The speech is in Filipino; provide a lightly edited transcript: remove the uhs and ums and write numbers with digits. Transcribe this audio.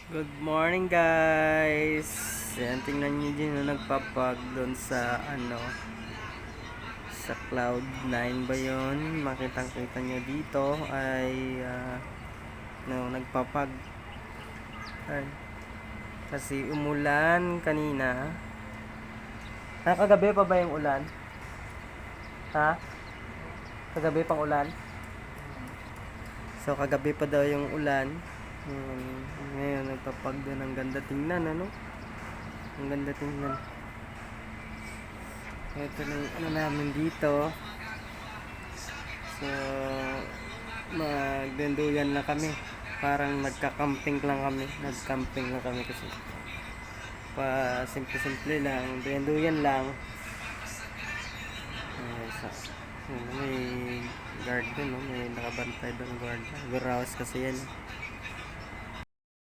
Good morning guys. Yan, tingnan nyo din na nagpapag doon sa sa Cloud9 ba yun? Makitang kita nyo dito ay nagpapag. Ay, kasi umulan kanina. Kagabi pa ba yung ulan? Ha? Kagabi pang ulan? So kagabi pa daw yung ulan. Ngayon nagpapag doon. Ang ganda tingnan, ano? Ang ganda tingnan. Ito na yung namin dito. So magdenduyan na kami. Parang nagka-camping lang kami. Nag-camping lang kami kasi pa simple-simple lang. Denduyan lang. May guard doon, no? May nakabantay doon guard. Warehouse kasi yan.